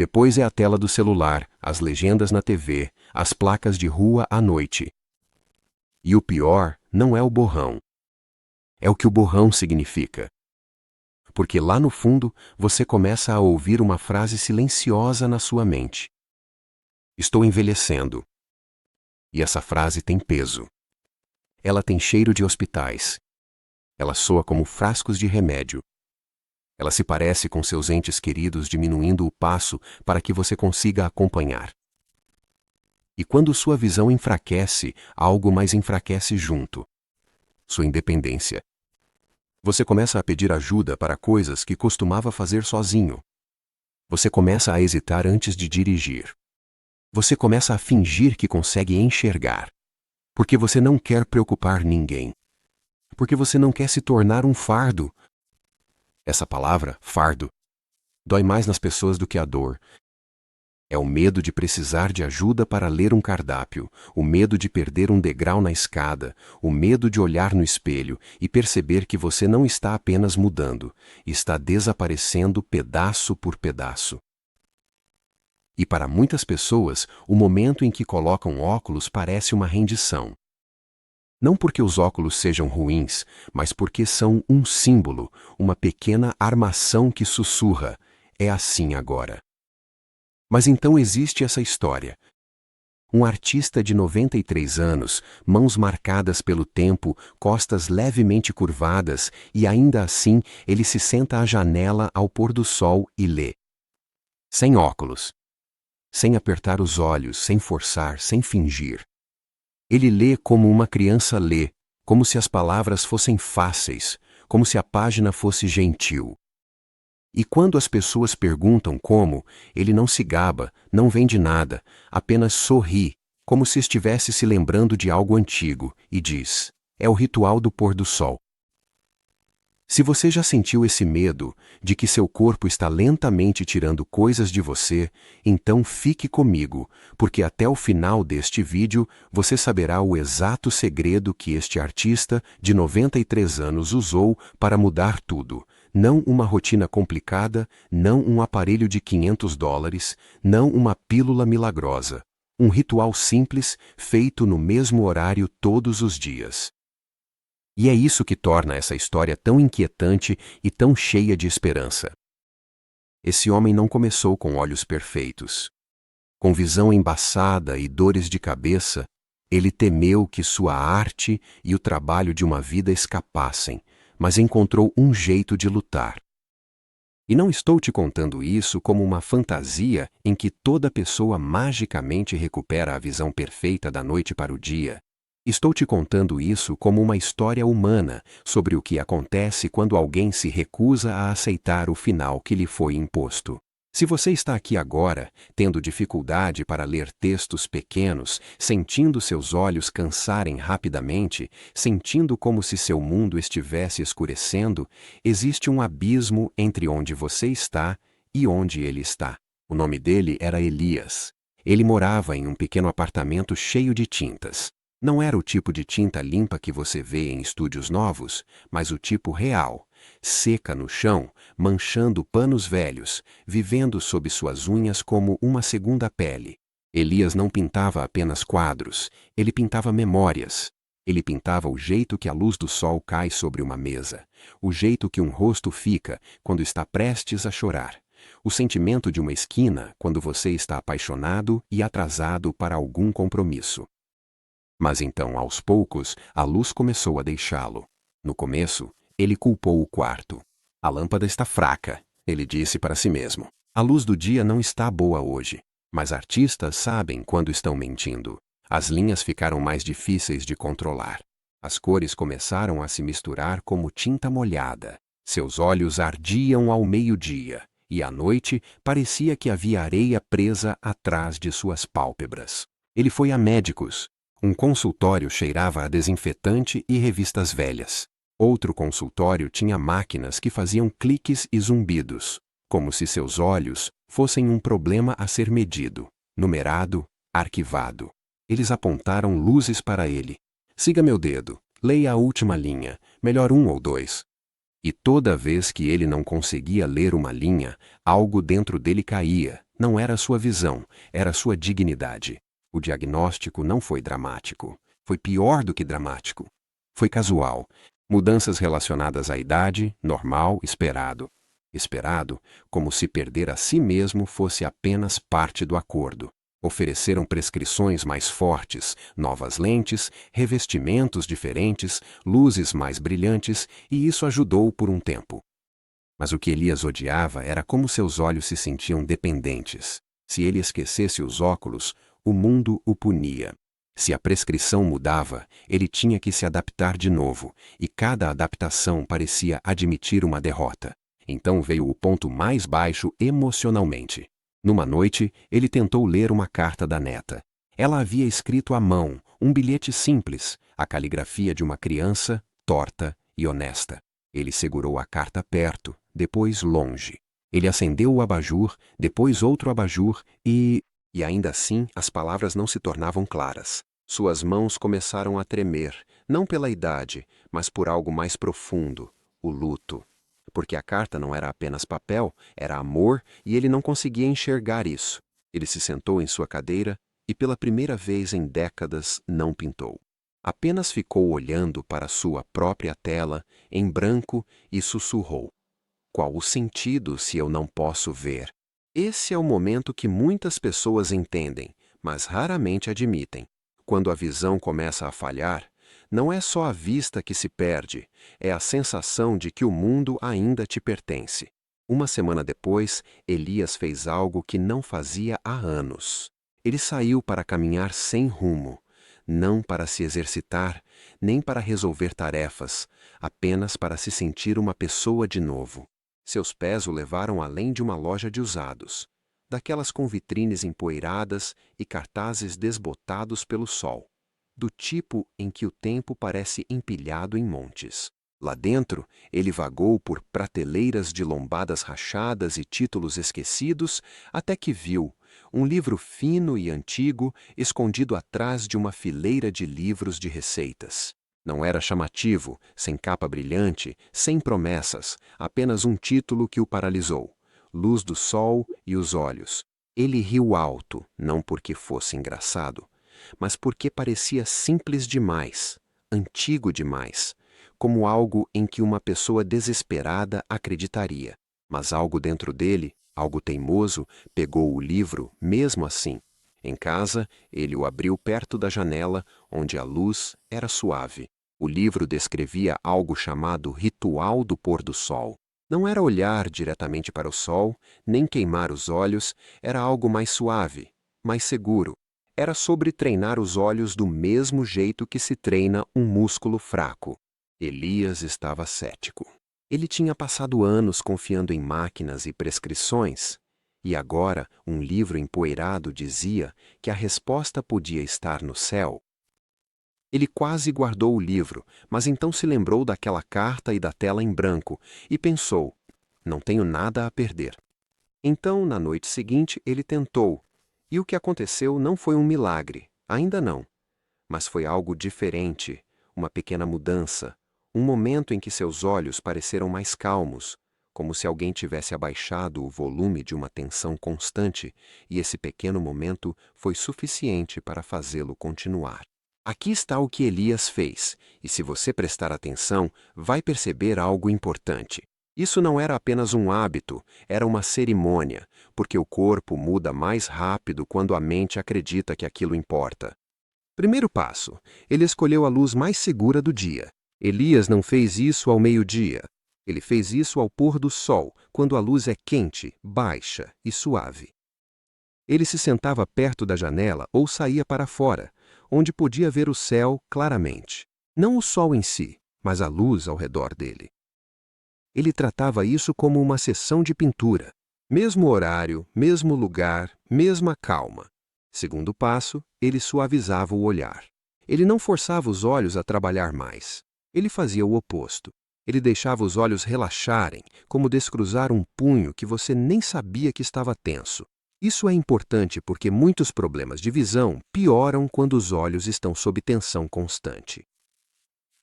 Depois é a tela do celular, as legendas na TV, as placas de rua à noite. E o pior não é o borrão. É o que o borrão significa. Porque lá no fundo você começa a ouvir uma frase silenciosa na sua mente. Estou envelhecendo. E essa frase tem peso. Ela tem cheiro de hospitais. Ela soa como frascos de remédio. Ela se parece com seus entes queridos diminuindo o passo para que você consiga acompanhar. E quando sua visão enfraquece, algo mais enfraquece junto. Sua independência. Você começa a pedir ajuda para coisas que costumava fazer sozinho. Você começa a hesitar antes de dirigir. Você começa a fingir que consegue enxergar. Porque você não quer preocupar ninguém. Porque você não quer se tornar um fardo. Essa palavra, fardo, dói mais nas pessoas do que a dor. É o medo de precisar de ajuda para ler um cardápio, o medo de perder um degrau na escada, o medo de olhar no espelho e perceber que você não está apenas mudando, está desaparecendo pedaço por pedaço. E para muitas pessoas, o momento em que colocam óculos parece uma rendição. Não porque os óculos sejam ruins, mas porque são um símbolo, uma pequena armação que sussurra: é assim agora. Mas então existe essa história. Um artista de 93 anos, mãos marcadas pelo tempo, costas levemente curvadas, e ainda assim ele se senta à janela ao pôr do sol e lê. Sem óculos. Sem apertar os olhos, sem forçar, sem fingir. Ele lê como uma criança lê, como se as palavras fossem fáceis, como se a página fosse gentil. E quando as pessoas perguntam como, ele não se gaba, não vende nada, apenas sorri, como se estivesse se lembrando de algo antigo, e diz: é o ritual do pôr do sol. Se você já sentiu esse medo de que seu corpo está lentamente tirando coisas de você, então fique comigo, porque até o final deste vídeo você saberá o exato segredo que este artista de 93 anos usou para mudar tudo. Não uma rotina complicada, não um aparelho de $500, não uma pílula milagrosa. Um ritual simples, feito no mesmo horário todos os dias. E é isso que torna essa história tão inquietante e tão cheia de esperança. Esse homem não começou com olhos perfeitos. Com visão embaçada e dores de cabeça, ele temeu que sua arte e o trabalho de uma vida escapassem, mas encontrou um jeito de lutar. E não estou te contando isso como uma fantasia em que toda pessoa magicamente recupera a visão perfeita da noite para o dia. Estou te contando isso como uma história humana sobre o que acontece quando alguém se recusa a aceitar o final que lhe foi imposto. Se você está aqui agora, tendo dificuldade para ler textos pequenos, sentindo seus olhos cansarem rapidamente, sentindo como se seu mundo estivesse escurecendo, existe um abismo entre onde você está e onde ele está. O nome dele era Elias. Ele morava em um pequeno apartamento cheio de tintas. Não era o tipo de tinta limpa que você vê em estúdios novos, mas o tipo real, seca no chão, manchando panos velhos, vivendo sob suas unhas como uma segunda pele. Elias não pintava apenas quadros, ele pintava memórias. Ele pintava o jeito que a luz do sol cai sobre uma mesa, o jeito que um rosto fica quando está prestes a chorar, o sentimento de uma esquina quando você está apaixonado e atrasado para algum compromisso. Mas então, aos poucos, a luz começou a deixá-lo. No começo, ele culpou o quarto. A lâmpada está fraca, ele disse para si mesmo. A luz do dia não está boa hoje. Mas artistas sabem quando estão mentindo. As linhas ficaram mais difíceis de controlar. As cores começaram a se misturar como tinta molhada. Seus olhos ardiam ao meio-dia, e à noite parecia que havia areia presa atrás de suas pálpebras. Ele foi a médicos. Um consultório cheirava a desinfetante e revistas velhas. Outro consultório tinha máquinas que faziam cliques e zumbidos, como se seus olhos fossem um problema a ser medido, numerado, arquivado. Eles apontaram luzes para ele. Siga meu dedo, leia a última linha, melhor 1 ou 2. E toda vez que ele não conseguia ler uma linha, algo dentro dele caía, Não era sua visão, era sua dignidade. O diagnóstico não foi dramático. Foi pior do que dramático. Foi casual. Mudanças relacionadas à idade, normal, esperado. Esperado, como se perder a si mesmo fosse apenas parte do acordo. Ofereceram prescrições mais fortes, novas lentes, revestimentos diferentes, luzes mais brilhantes, e isso ajudou por um tempo. Mas o que Elias odiava era como seus olhos se sentiam dependentes. Se ele esquecesse os óculos, o mundo o punia. Se a prescrição mudava, ele tinha que se adaptar de novo, e cada adaptação parecia admitir uma derrota. Então veio o ponto mais baixo emocionalmente. Numa noite, ele tentou ler uma carta da neta. Ela havia escrito à mão, um bilhete simples, a caligrafia de uma criança, torta e honesta. Ele segurou a carta perto, depois longe. Ele acendeu o abajur, depois outro abajur e ainda assim as palavras não se tornavam claras. Suas mãos começaram a tremer, não pela idade, mas por algo mais profundo, o luto. Porque a carta não era apenas papel, era amor e ele não conseguia enxergar isso. Ele se sentou em sua cadeira e pela primeira vez em décadas não pintou. Apenas ficou olhando para sua própria tela, em branco, e sussurrou. Qual o sentido se eu não posso ver? Esse é o momento que muitas pessoas entendem, mas raramente admitem. Quando a visão começa a falhar, não é só a vista que se perde, é a sensação de que o mundo ainda te pertence. Uma semana depois, Elias fez algo que não fazia há anos. Ele saiu para caminhar sem rumo, não para se exercitar, nem para resolver tarefas, apenas para se sentir uma pessoa de novo. Seus pés o levaram além de uma loja de usados, daquelas com vitrines empoeiradas e cartazes desbotados pelo sol, do tipo em que o tempo parece empilhado em montes. Lá dentro, ele vagou por prateleiras de lombadas rachadas e títulos esquecidos, até que viu um livro fino e antigo escondido atrás de uma fileira de livros de receitas. Não era chamativo, sem capa brilhante, sem promessas, apenas um título que o paralisou. Luz do sol e os olhos. Ele riu alto, não porque fosse engraçado, mas porque parecia simples demais, antigo demais, como algo em que uma pessoa desesperada acreditaria. Mas algo dentro dele, algo teimoso, pegou o livro mesmo assim. Em casa, ele o abriu perto da janela, onde a luz era suave. O livro descrevia algo chamado Ritual do Pôr do Sol. Não era olhar diretamente para o sol, nem queimar os olhos, era algo mais suave, mais seguro. Era sobre treinar os olhos do mesmo jeito que se treina um músculo fraco. Elias estava cético. Ele tinha passado anos confiando em máquinas e prescrições, e agora um livro empoeirado dizia que a resposta podia estar no céu. Ele quase guardou o livro, mas então se lembrou daquela carta e da tela em branco, e pensou, não tenho nada a perder. Então, na noite seguinte, ele tentou, e o que aconteceu não foi um milagre, ainda não. Mas foi algo diferente, uma pequena mudança, um momento em que seus olhos pareceram mais calmos, como se alguém tivesse abaixado o volume de uma tensão constante, e esse pequeno momento foi suficiente para fazê-lo continuar. Aqui está o que Elias fez, e se você prestar atenção, vai perceber algo importante. Isso não era apenas um hábito, era uma cerimônia, porque o corpo muda mais rápido quando a mente acredita que aquilo importa. Primeiro passo, ele escolheu a luz mais segura do dia. Elias não fez isso ao meio-dia. Ele fez isso ao pôr do sol, quando a luz é quente, baixa e suave. Ele se sentava perto da janela ou saía para fora, onde podia ver o céu claramente. Não o sol em si, mas a luz ao redor dele. Ele tratava isso como uma sessão de pintura. Mesmo horário, mesmo lugar, mesma calma. Segundo passo, ele suavizava o olhar. Ele não forçava os olhos a trabalhar mais. Ele fazia o oposto. Ele deixava os olhos relaxarem, como descruzar um punho que você nem sabia que estava tenso. Isso é importante porque muitos problemas de visão pioram quando os olhos estão sob tensão constante.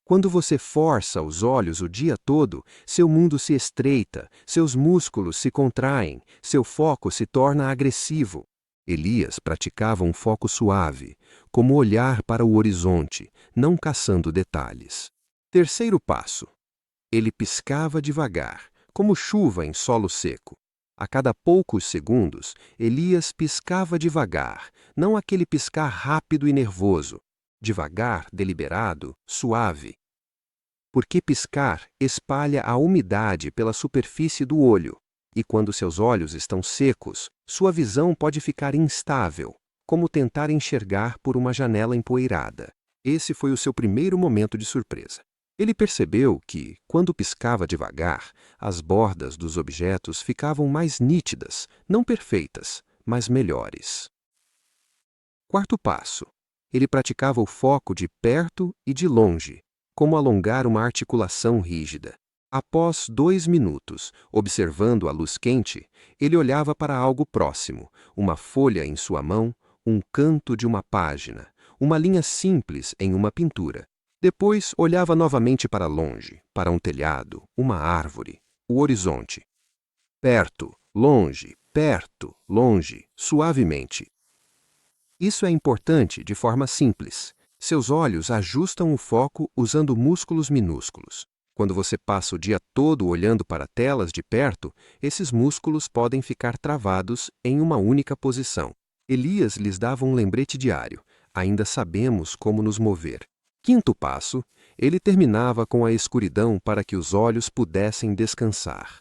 Quando você força os olhos o dia todo, seu mundo se estreita, seus músculos se contraem, seu foco se torna agressivo. Elias praticava um foco suave, como olhar para o horizonte, não caçando detalhes. Terceiro passo. Ele piscava devagar, como chuva em solo seco. A cada poucos segundos, Elias piscava devagar, não aquele piscar rápido e nervoso. Devagar, deliberado, suave. Porque piscar espalha a umidade pela superfície do olho, e quando seus olhos estão secos, sua visão pode ficar instável, como tentar enxergar por uma janela empoeirada. Esse foi o seu primeiro momento de surpresa. Ele percebeu que, quando piscava devagar, as bordas dos objetos ficavam mais nítidas, não perfeitas, mas melhores. Quarto passo. Ele praticava o foco de perto e de longe, como alongar uma articulação rígida. Após 2 minutos, observando a luz quente, ele olhava para algo próximo, uma folha em sua mão, um canto de uma página, uma linha simples em uma pintura. Depois olhava novamente para longe, para um telhado, uma árvore, o horizonte. Perto, longe, suavemente. Isso é importante de forma simples. Seus olhos ajustam o foco usando músculos minúsculos. Quando você passa o dia todo olhando para telas de perto, esses músculos podem ficar travados em uma única posição. Elias lhes dava um lembrete diário. Ainda sabemos como nos mover. Quinto passo, ele terminava com a escuridão para que os olhos pudessem descansar.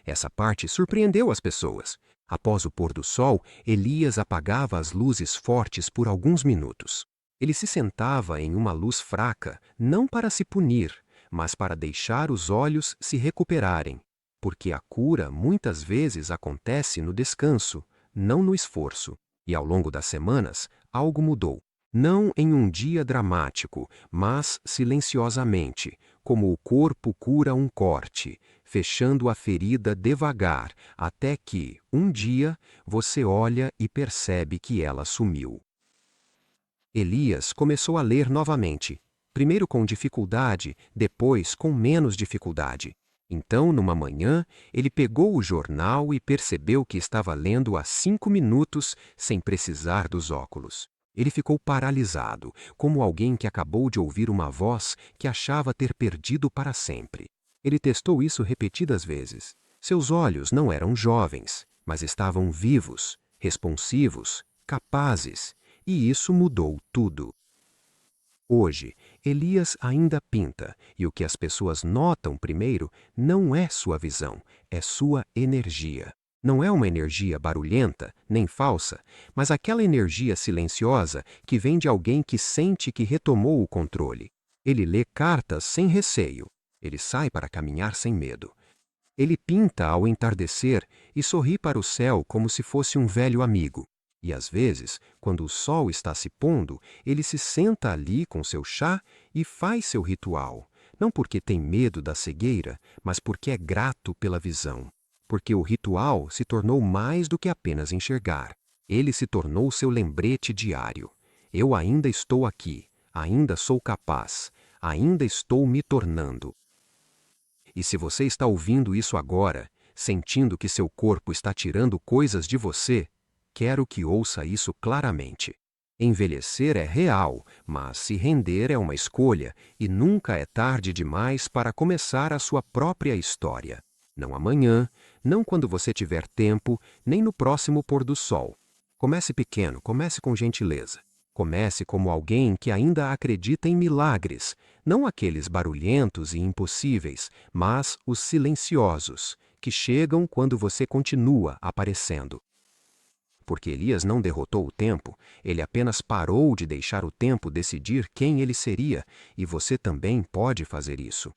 Essa parte surpreendeu as pessoas. Após o pôr do sol, Elias apagava as luzes fortes por alguns minutos. Ele se sentava em uma luz fraca, não para se punir, mas para deixar os olhos se recuperarem, porque a cura muitas vezes acontece no descanso, não no esforço. E ao longo das semanas, algo mudou. Não em um dia dramático, mas silenciosamente, como o corpo cura um corte, fechando a ferida devagar, até que, um dia, você olha e percebe que ela sumiu. Elias começou a ler novamente, primeiro com dificuldade, depois com menos dificuldade. Então, numa manhã, ele pegou o jornal e percebeu que estava lendo há 5 minutos sem precisar dos óculos. Ele ficou paralisado, como alguém que acabou de ouvir uma voz que achava ter perdido para sempre. Ele testou isso repetidas vezes. Seus olhos não eram jovens, mas estavam vivos, responsivos, capazes, e isso mudou tudo. Hoje, Elias ainda pinta, e o que as pessoas notam primeiro não é sua visão, é sua energia. Não é uma energia barulhenta, nem falsa, mas aquela energia silenciosa que vem de alguém que sente que retomou o controle. Ele lê cartas sem receio. Ele sai para caminhar sem medo. Ele pinta ao entardecer e sorri para o céu como se fosse um velho amigo. E às vezes, quando o sol está se pondo, ele se senta ali com seu chá e faz seu ritual, não porque tem medo da cegueira, mas porque é grato pela visão. Porque o ritual se tornou mais do que apenas enxergar. Ele se tornou seu lembrete diário. Eu ainda estou aqui, ainda sou capaz, ainda estou me tornando. E se você está ouvindo isso agora, sentindo que seu corpo está tirando coisas de você, quero que ouça isso claramente. Envelhecer é real, mas se render é uma escolha, e nunca é tarde demais para começar a sua própria história. Não amanhã, não quando você tiver tempo, nem no próximo pôr do sol. Comece pequeno, comece com gentileza. Comece como alguém que ainda acredita em milagres, não aqueles barulhentos e impossíveis, mas os silenciosos, que chegam quando você continua aparecendo. Porque Elias não derrotou o tempo, ele apenas parou de deixar o tempo decidir quem ele seria, e você também pode fazer isso.